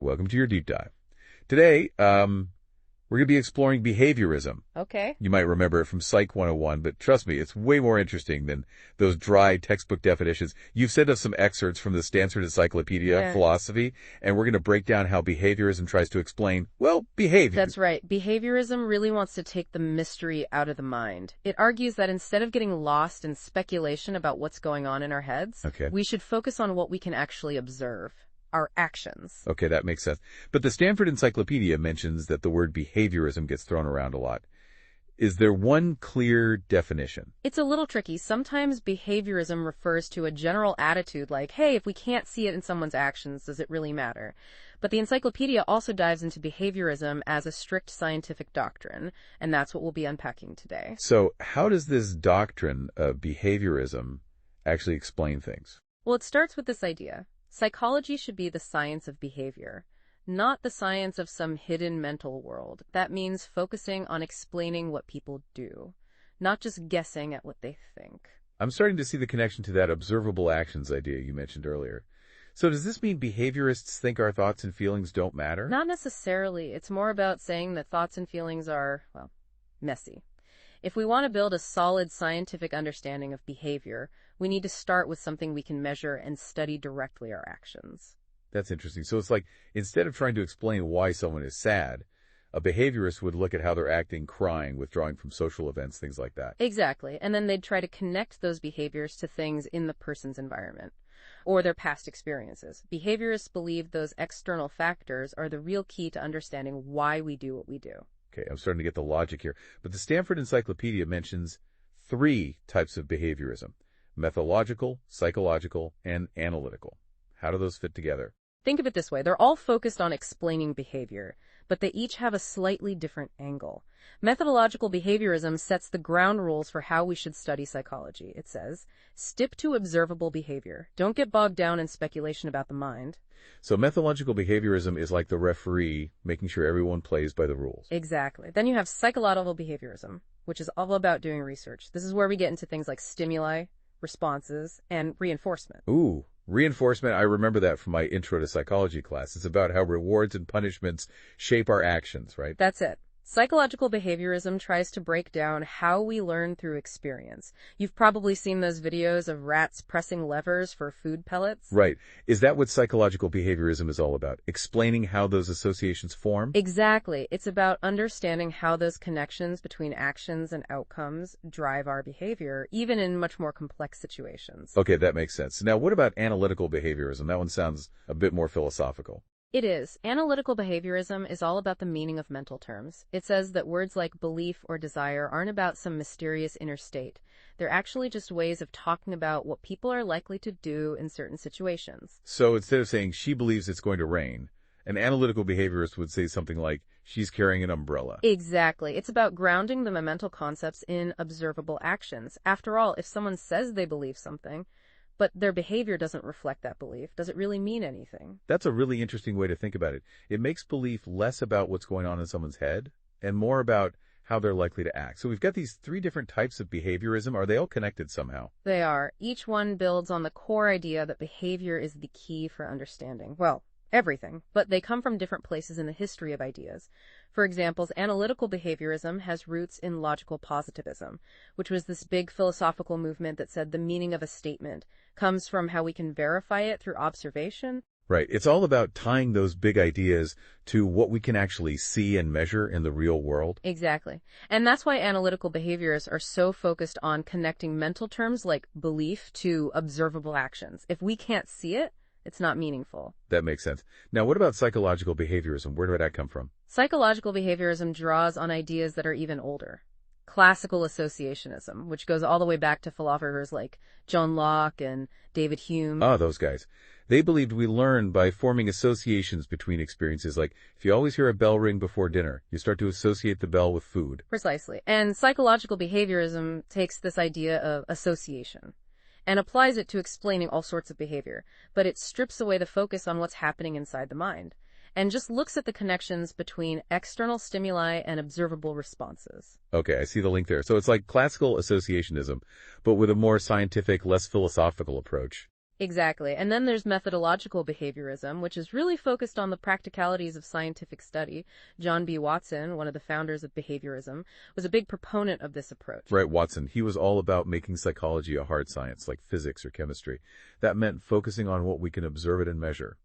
Welcome to your deep dive. Today, we're going to be exploring behaviorism. Okay. You might remember it from Psych 101, but trust me, it's way more interesting than those dry textbook definitions. You've sent us some excerpts from the Stanford Encyclopedia Philosophy, and we're going to break down how behaviorism tries to explain, well, behavior. That's right. Behaviorism really wants to take the mystery out of the mind. It argues that instead of getting lost in speculation about what's going on in our heads, we should focus on what we can actually observe. Our actions. Okay, that makes sense. But the Stanford Encyclopedia mentions that the word behaviorism gets thrown around a lot. Is there one clear definition? It's a little tricky. Sometimes behaviorism refers to a general attitude like, hey, if we can't see it in someone's actions, does it really matter? But the encyclopedia also dives into behaviorism as a strict scientific doctrine, and that's what we'll be unpacking today. So how does this doctrine of behaviorism actually explain things? Well, it starts with this idea. Psychology should be the science of behavior, not the science of some hidden mental world. That means focusing on explaining what people do, not just guessing at what they think. I'm starting to see the connection to that observable actions idea you mentioned earlier. So does this mean behaviorists think our thoughts and feelings don't matter? Not necessarily. It's more about saying that thoughts and feelings are, well, messy. If we want to build a solid scientific understanding of behavior, we need to start with something we can measure and study directly our actions. That's interesting. So it's like, instead of trying to explain why someone is sad, a behaviorist would look at how they're acting, crying, withdrawing from social events, things like that. Exactly. And then they'd try to connect those behaviors to things in the person's environment or their past experiences. Behaviorists believe those external factors are the real key to understanding why we do what we do. Okay, I'm starting to get the logic here. But the Stanford Encyclopedia mentions 3 types of behaviorism: methodological, psychological, and analytical. How do those fit together? Think of it this way. They're all focused on explaining behavior, but they each have a slightly different angle. Methodological behaviorism sets the ground rules for how we should study psychology. It says, stick to observable behavior. Don't get bogged down in speculation about the mind. So methodological behaviorism is like the referee, making sure everyone plays by the rules. Exactly. Then you have psychological behaviorism, which is all about doing research. This is where we get into things like stimuli, responses, and reinforcement. Ooh, reinforcement. I remember that from my intro to psychology class. It's about how rewards and punishments shape our actions, right? That's it. Psychological behaviorism tries to break down how we learn through experience. You've probably seen those videos of rats pressing levers for food pellets. Right. Is that what psychological behaviorism is all about? Explaining how those associations form? Exactly. It's about understanding how those connections between actions and outcomes drive our behavior, even in much more complex situations. Okay, that makes sense. Now, what about analytical behaviorism? That one sounds a bit more philosophical. It is. Analytical behaviorism is all about the meaning of mental terms. It says that words like belief or desire aren't about some mysterious inner state. They're actually just ways of talking about what people are likely to do in certain situations. So instead of saying she believes it's going to rain, an analytical behaviorist would say something like she's carrying an umbrella. Exactly. It's about grounding the mental concepts in observable actions. After all, if someone says they believe something, but their behavior doesn't reflect that belief, does it really mean anything? That's a really interesting way to think about it. It makes belief less about what's going on in someone's head and more about how they're likely to act. So we've got these 3 different types of behaviorism. Are they all connected somehow? They are. Each one builds on the core idea that behavior is the key for understanding, well, everything, but they come from different places in the history of ideas. For example, analytical behaviorism has roots in logical positivism, which was this big philosophical movement that said the meaning of a statement comes from how we can verify it through observation. Right. It's all about tying those big ideas to what we can actually see and measure in the real world. Exactly. And that's why analytical behaviorists are so focused on connecting mental terms like belief to observable actions. If we can't see it, it's not meaningful. That makes sense. Now, what about psychological behaviorism? Where did that come from? Psychological behaviorism draws on ideas that are even older. Classical associationism, which goes all the way back to philosophers like John Locke and David Hume. Ah, those guys. They believed we learn by forming associations between experiences. Like, if you always hear a bell ring before dinner, you start to associate the bell with food. Precisely. And psychological behaviorism takes this idea of association and applies it to explaining all sorts of behavior, but it strips away the focus on what's happening inside the mind and just looks at the connections between external stimuli and observable responses. Okay, I see the link there. So it's like classical associationism, but with a more scientific, less philosophical approach. Exactly. And then there's methodological behaviorism, which is really focused on the practicalities of scientific study. John B. Watson, one of the founders of behaviorism, was a big proponent of this approach. Right, Watson. He was all about making psychology a hard science, like physics or chemistry. That meant focusing on what we can observe it and measure,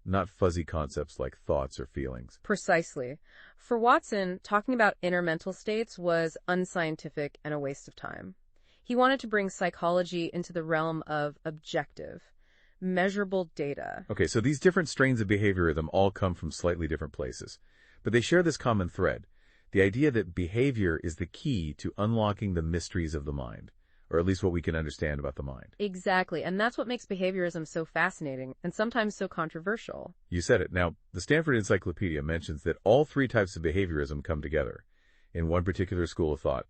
not fuzzy concepts like thoughts or feelings. Precisely. For Watson, talking about inner mental states was unscientific and a waste of time. He wanted to bring psychology into the realm of objective, measurable data. Okay, so these different strains of behaviorism all come from slightly different places, but they share this common thread, the idea that behavior is the key to unlocking the mysteries of the mind, or at least what we can understand about the mind. Exactly, and that's what makes behaviorism so fascinating and sometimes so controversial. You said it. Now, the Stanford Encyclopedia mentions that all three types of behaviorism come together in one particular school of thought,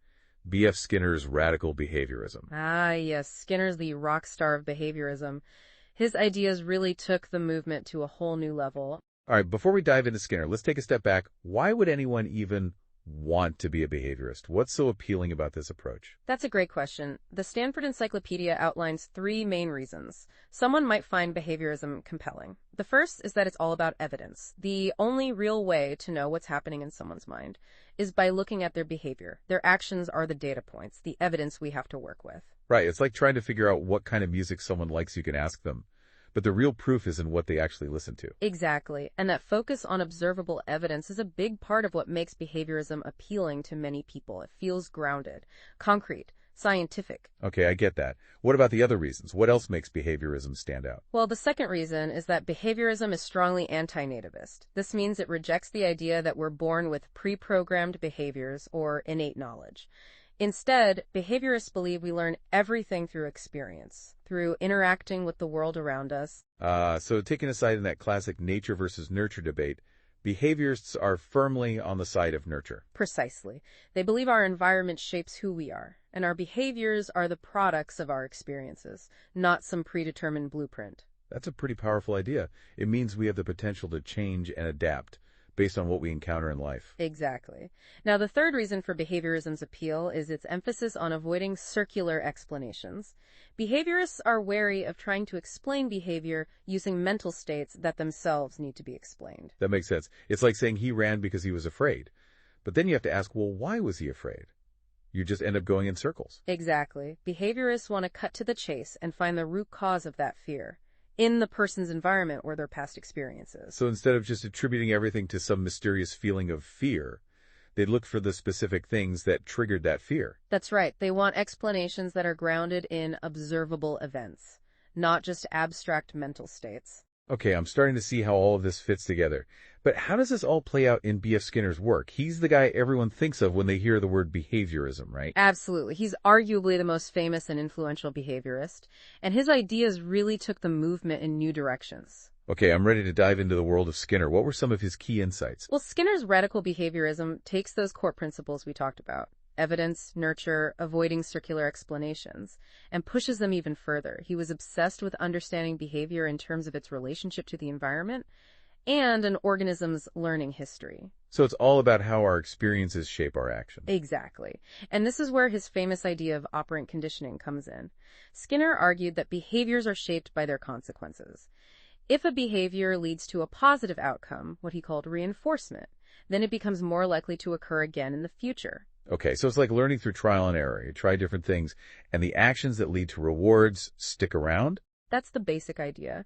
B.F. Skinner's radical behaviorism. Ah, yes, Skinner's the rock star of behaviorism. His ideas really took the movement to a whole new level. All right, before we dive into Skinner, let's take a step back. Why would anyone even want to be a behaviorist? What's so appealing about this approach? That's a great question. The Stanford Encyclopedia outlines three main reasons someone might find behaviorism compelling. The first is that it's all about evidence. The only real way to know what's happening in someone's mind is by looking at their behavior. Their actions are the data points, the evidence we have to work with. Right, it's like trying to figure out what kind of music someone likes. You can ask them, but the real proof is in what they actually listen to. Exactly, and that focus on observable evidence is a big part of what makes behaviorism appealing to many people. It feels grounded, concrete, scientific. Okay, I get that. What about the other reasons? What else makes behaviorism stand out? Well, the second reason is that behaviorism is strongly anti-nativist. This means it rejects the idea that we're born with pre-programmed behaviors or innate knowledge. Instead, behaviorists believe we learn everything through experience, through interacting with the world around us. So taking a side in that classic nature versus nurture debate, behaviorists are firmly on the side of nurture. Precisely. They believe our environment shapes who we are, and our behaviors are the products of our experiences, not some predetermined blueprint. That's a pretty powerful idea. It means we have the potential to change and adapt based on what we encounter in life. Exactly. Now, the third reason for behaviorism's appeal is its emphasis on avoiding circular explanations. Behaviorists are wary of trying to explain behavior using mental states that themselves need to be explained. That makes sense. It's like saying he ran because he was afraid. But then you have to ask, well, why was he afraid? You just end up going in circles. Exactly. Behaviorists want to cut to the chase and find the root cause of that fear in the person's environment or their past experiences. So instead of just attributing everything to some mysterious feeling of fear, they look for the specific things that triggered that fear. That's right. They want explanations that are grounded in observable events, not just abstract mental states. Okay, I'm starting to see how all of this fits together. But how does this all play out in B.F. Skinner's work? He's the guy everyone thinks of when they hear the word behaviorism, right? Absolutely. He's arguably the most famous and influential behaviorist, and his ideas really took the movement in new directions. Okay, I'm ready to dive into the world of Skinner. What were some of his key insights? Well, Skinner's radical behaviorism takes those core principles we talked about, evidence, nurture, avoiding circular explanations, and pushes them even further. He was obsessed with understanding behavior in terms of its relationship to the environment and an organism's learning history. So it's all about how our experiences shape our actions. Exactly. And this is where his famous idea of operant conditioning comes in. Skinner argued that behaviors are shaped by their consequences. If a behavior leads to a positive outcome, what he called reinforcement, then it becomes more likely to occur again in the future. Okay, so it's like learning through trial and error. You try different things, and the actions that lead to rewards stick around? That's the basic idea.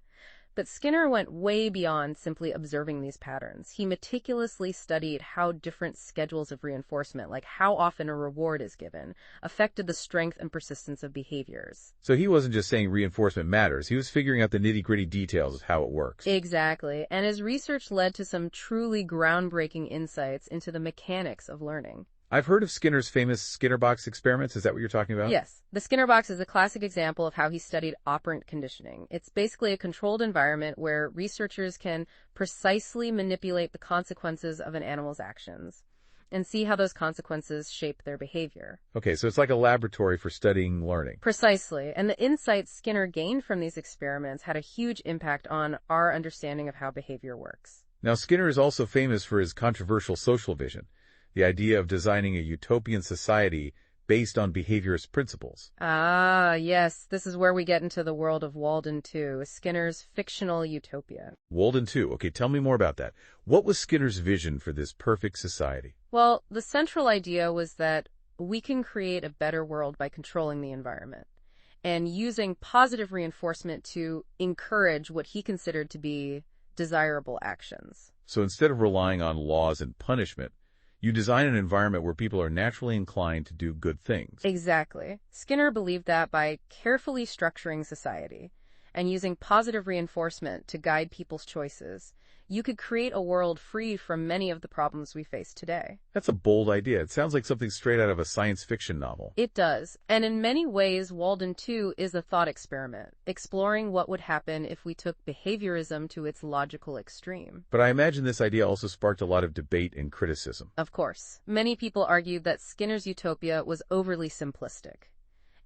But Skinner went way beyond simply observing these patterns. He meticulously studied how different schedules of reinforcement, like how often a reward is given, affected the strength and persistence of behaviors. So he wasn't just saying reinforcement matters. He was figuring out the nitty-gritty details of how it works. Exactly. And his research led to some truly groundbreaking insights into the mechanics of learning. I've heard of Skinner's famous Skinner box experiments. Is that what you're talking about? Yes. The Skinner box is a classic example of how he studied operant conditioning. It's basically a controlled environment where researchers can precisely manipulate the consequences of an animal's actions and see how those consequences shape their behavior. Okay, so it's like a laboratory for studying learning. Precisely. And the insights Skinner gained from these experiments had a huge impact on our understanding of how behavior works. Now, Skinner is also famous for his controversial social vision. The idea of designing a utopian society based on behaviorist principles. Ah, yes, this is where we get into the world of Walden 2, Skinner's fictional utopia. Walden 2. Okay, tell me more about that. What was Skinner's vision for this perfect society? Well, the central idea was that we can create a better world by controlling the environment and using positive reinforcement to encourage what he considered to be desirable actions. So instead of relying on laws and punishment, you design an environment where people are naturally inclined to do good things. Exactly. Skinner believed that by carefully structuring society and using positive reinforcement to guide people's choices, you could create a world free from many of the problems we face today. That's a bold idea. It sounds like something straight out of a science fiction novel. It does. And in many ways, Walden 2 is a thought experiment, exploring what would happen if we took behaviorism to its logical extreme. But I imagine this idea also sparked a lot of debate and criticism. Of course. Many people argued that Skinner's utopia was overly simplistic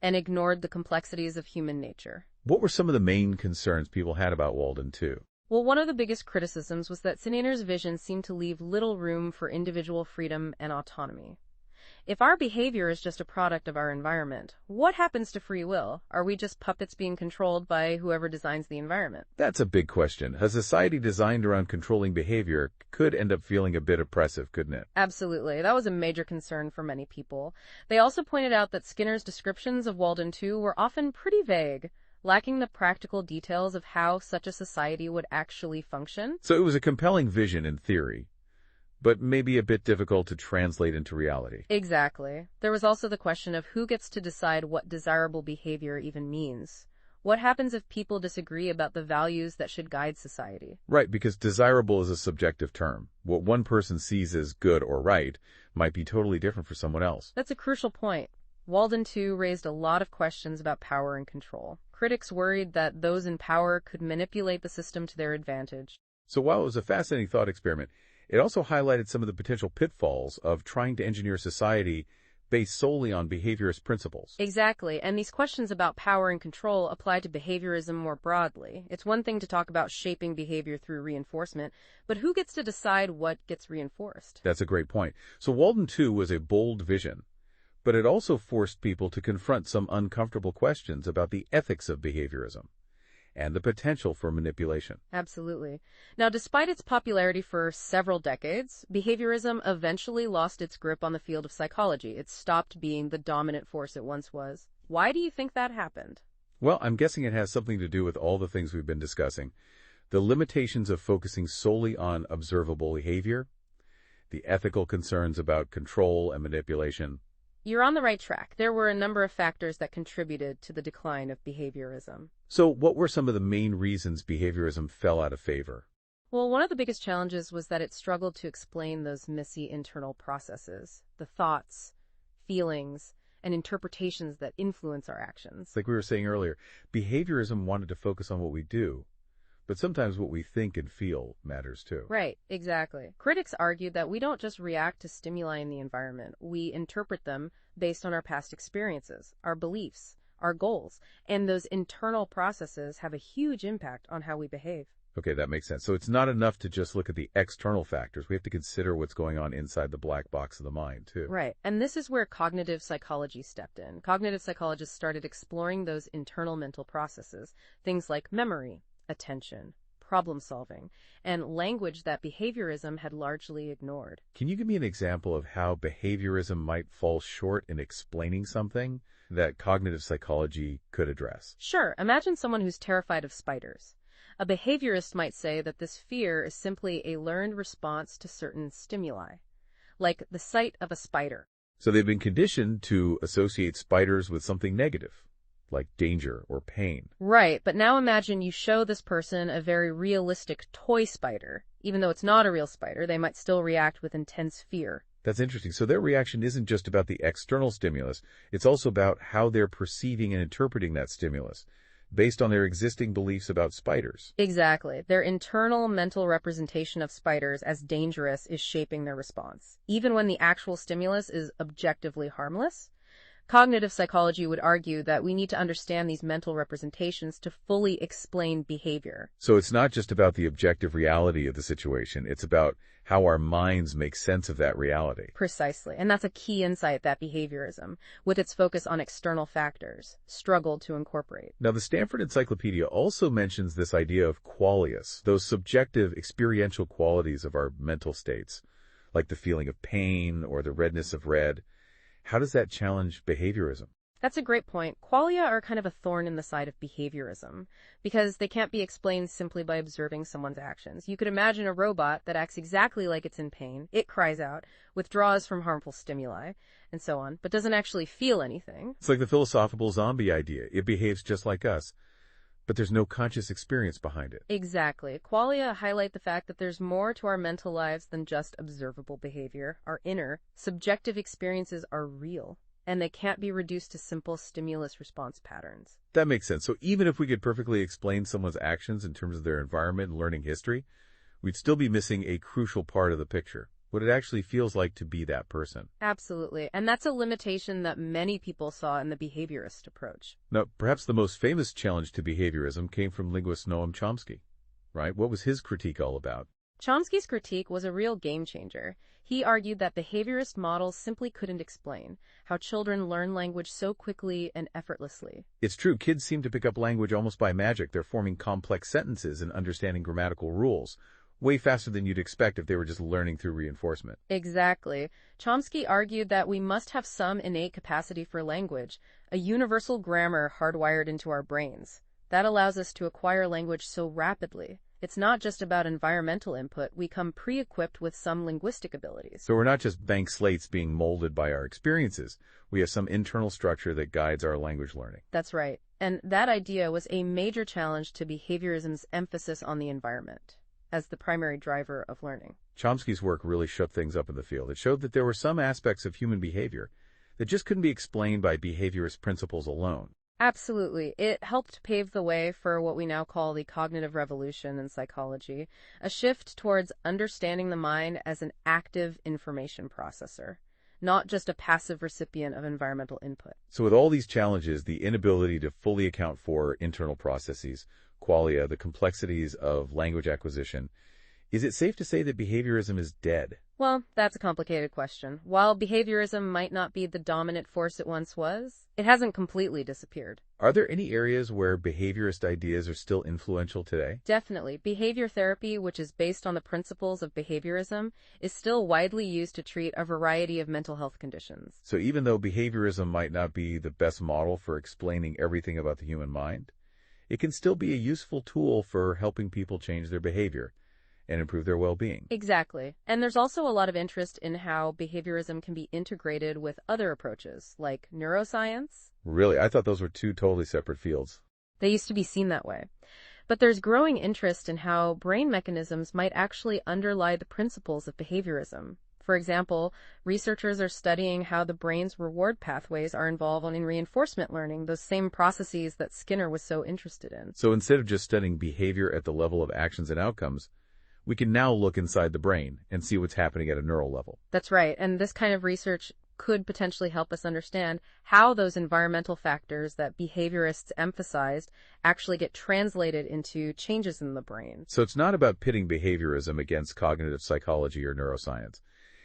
and ignored the complexities of human nature. What were some of the main concerns people had about Walden 2? Well, one of the biggest criticisms was that Skinner's vision seemed to leave little room for individual freedom and autonomy. If our behavior is just a product of our environment, what happens to free will? Are we just puppets being controlled by whoever designs the environment? That's a big question. A society designed around controlling behavior could end up feeling a bit oppressive, couldn't it? Absolutely. That was a major concern for many people. They also pointed out that Skinner's descriptions of Walden 2 were often pretty vague, lacking the practical details of how such a society would actually function. So it was a compelling vision in theory, but maybe a bit difficult to translate into reality. Exactly. There was also the question of who gets to decide what desirable behavior even means. What happens if people disagree about the values that should guide society? Right, because desirable is a subjective term. What one person sees as good or right might be totally different for someone else. That's a crucial point. Walden 2 raised a lot of questions about power and control. Critics worried that those in power could manipulate the system to their advantage. So while it was a fascinating thought experiment, it also highlighted some of the potential pitfalls of trying to engineer society based solely on behaviorist principles. Exactly, and these questions about power and control apply to behaviorism more broadly. It's one thing to talk about shaping behavior through reinforcement, but who gets to decide what gets reinforced? That's a great point. So Walden 2 was a bold vision, but it also forced people to confront some uncomfortable questions about the ethics of behaviorism and the potential for manipulation. Absolutely. Now, despite its popularity for several decades, behaviorism eventually lost its grip on the field of psychology. It stopped being the dominant force it once was. Why do you think that happened? Well, I'm guessing it has something to do with all the things we've been discussing. The limitations of focusing solely on observable behavior, the ethical concerns about control and manipulation. You're on the right track. There were a number of factors that contributed to the decline of behaviorism. So what were some of the main reasons behaviorism fell out of favor? Well, one of the biggest challenges was that it struggled to explain those messy internal processes, the thoughts, feelings, and interpretations that influence our actions. Like we were saying earlier, behaviorism wanted to focus on what we do, but sometimes what we think and feel matters too. Right, exactly. Critics argued that we don't just react to stimuli in the environment, we interpret them based on our past experiences, our beliefs, our goals, and those internal processes have a huge impact on how we behave. Okay, that makes sense. So it's not enough to just look at the external factors. We have to consider what's going on inside the black box of the mind, too. Right. And this is where cognitive psychology stepped in. Cognitive psychologists started exploring those internal mental processes, things like memory, attention, problem solving, and language that behaviorism had largely ignored. Can you give me an example of how behaviorism might fall short in explaining something that cognitive psychology could address? Sure. Imagine someone who's terrified of spiders. A behaviorist might say that this fear is simply a learned response to certain stimuli, like the sight of a spider. So they've been conditioned to associate spiders with something negative, like danger or pain. Right, but now imagine you show this person a very realistic toy spider. Even though it's not a real spider, they might still react with intense fear. That's interesting. So their reaction isn't just about the external stimulus, it's also about how they're perceiving and interpreting that stimulus, based on their existing beliefs about spiders. Exactly. Their internal mental representation of spiders as dangerous is shaping their response. Even when the actual stimulus is objectively harmless, Cognitive psychology would argue that we need to understand these mental representations to fully explain behavior. So it's not just about the objective reality of the situation, it's about how our minds make sense of that reality. Precisely. And that's a key insight that behaviorism, with its focus on external factors, struggled to incorporate. Now, the Stanford Encyclopedia also mentions this idea of qualias, those subjective experiential qualities of our mental states, like the feeling of pain or the redness of red. How does that challenge behaviorism? That's a great point. Qualia are kind of a thorn in the side of behaviorism because they can't be explained simply by observing someone's actions. You could imagine a robot that acts exactly like it's in pain. It cries out, withdraws from harmful stimuli, and so on, but doesn't actually feel anything. It's like the philosophical zombie idea. It behaves just like us, but there's no conscious experience behind it. Exactly. Qualia highlight the fact that there's more to our mental lives than just observable behavior. Our inner, subjective experiences are real, and they can't be reduced to simple stimulus-response patterns. That makes sense. So even if we could perfectly explain someone's actions in terms of their environment and learning history, we'd still be missing a crucial part of the picture, what it actually feels like to be that person. Absolutely. And that's a limitation that many people saw in the behaviorist approach. Now, perhaps the most famous challenge to behaviorism came from linguist Noam Chomsky, right? What was his critique all about? Chomsky's critique was a real game changer. He argued that behaviorist models simply couldn't explain how children learn language so quickly and effortlessly. It's true, kids seem to pick up language almost by magic. They're forming complex sentences and understanding grammatical rules way faster than you'd expect if they were just learning through reinforcement. Exactly. Chomsky argued that we must have some innate capacity for language, a universal grammar hardwired into our brains. That allows us to acquire language so rapidly. It's not just about environmental input. We come pre-equipped with some linguistic abilities. So we're not just blank slates being molded by our experiences. We have some internal structure that guides our language learning. That's right. And that idea was a major challenge to behaviorism's emphasis on the environment as the primary driver of learning. Chomsky's work really shook things up in the field. It showed that there were some aspects of human behavior that just couldn't be explained by behaviorist principles alone. Absolutely. It helped pave the way for what we now call the cognitive revolution in psychology, a shift towards understanding the mind as an active information processor, not just a passive recipient of environmental input. So with all these challenges, the inability to fully account for internal processes, qualia, the complexities of language acquisition, is it safe to say that behaviorism is dead? Well, that's a complicated question. While behaviorism might not be the dominant force it once was, it hasn't completely disappeared. Are there any areas where behaviorist ideas are still influential today? Definitely. Behavior therapy, which is based on the principles of behaviorism, is still widely used to treat a variety of mental health conditions. So even though behaviorism might not be the best model for explaining everything about the human mind, it can still be a useful tool for helping people change their behavior and improve their well-being. Exactly. And there's also a lot of interest in how behaviorism can be integrated with other approaches, like neuroscience. Really? I thought those were two totally separate fields. They used to be seen that way. But there's growing interest in how brain mechanisms might actually underlie the principles of behaviorism. For example, researchers are studying how the brain's reward pathways are involved in reinforcement learning, those same processes that Skinner was so interested in. So instead of just studying behavior at the level of actions and outcomes, we can now look inside the brain and see what's happening at a neural level. That's right. And this kind of research could potentially help us understand how those environmental factors that behaviorists emphasized actually get translated into changes in the brain. So it's not about pitting behaviorism against cognitive psychology or neuroscience.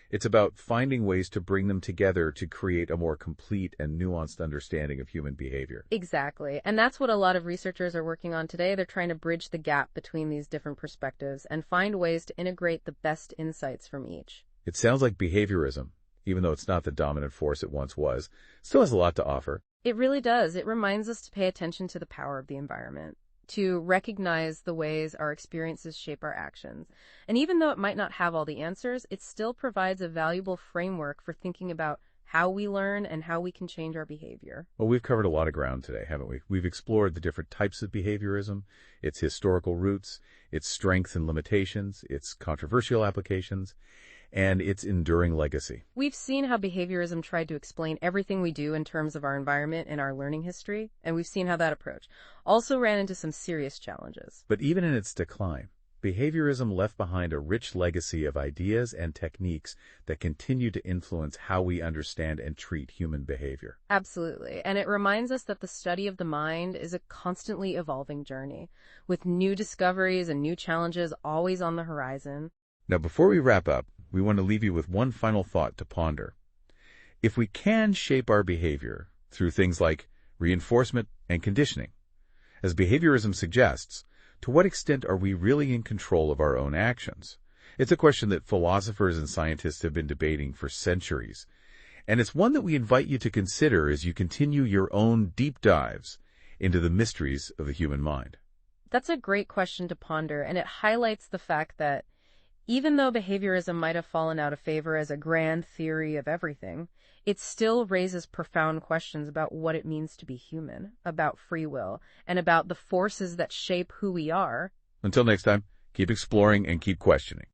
It's about finding ways to bring them together to create a more complete and nuanced understanding of human behavior. Exactly. And that's what a lot of researchers are working on today. They're trying to bridge the gap between these different perspectives and find ways to integrate the best insights from each. It sounds like behaviorism, even though it's not the dominant force it once was, still has a lot to offer. It really does. It reminds us to pay attention to the power of the environment, to recognize the ways our experiences shape our actions. And even though it might not have all the answers, it still provides a valuable framework for thinking about how we learn and how we can change our behavior. Well, we've covered a lot of ground today, haven't we? We've explored the different types of behaviorism, its historical roots, its strengths and limitations, its controversial applications, and its enduring legacy. We've seen how behaviorism tried to explain everything we do in terms of our environment and our learning history, and we've seen how that approach also ran into some serious challenges. But even in its decline, behaviorism left behind a rich legacy of ideas and techniques that continue to influence how we understand and treat human behavior. Absolutely. And it reminds us that the study of the mind is a constantly evolving journey, with new discoveries and new challenges always on the horizon. Now, before we wrap up, we want to leave you with one final thought to ponder. If we can shape our behavior through things like reinforcement and conditioning, as behaviorism suggests, to what extent are we really in control of our own actions? It's a question that philosophers and scientists have been debating for centuries, and it's one that we invite you to consider as you continue your own deep dives into the mysteries of the human mind. That's a great question to ponder, and it highlights the fact that even though behaviorism might have fallen out of favor as a grand theory of everything, it still raises profound questions about what it means to be human, about free will, and about the forces that shape who we are. Until next time, keep exploring and keep questioning.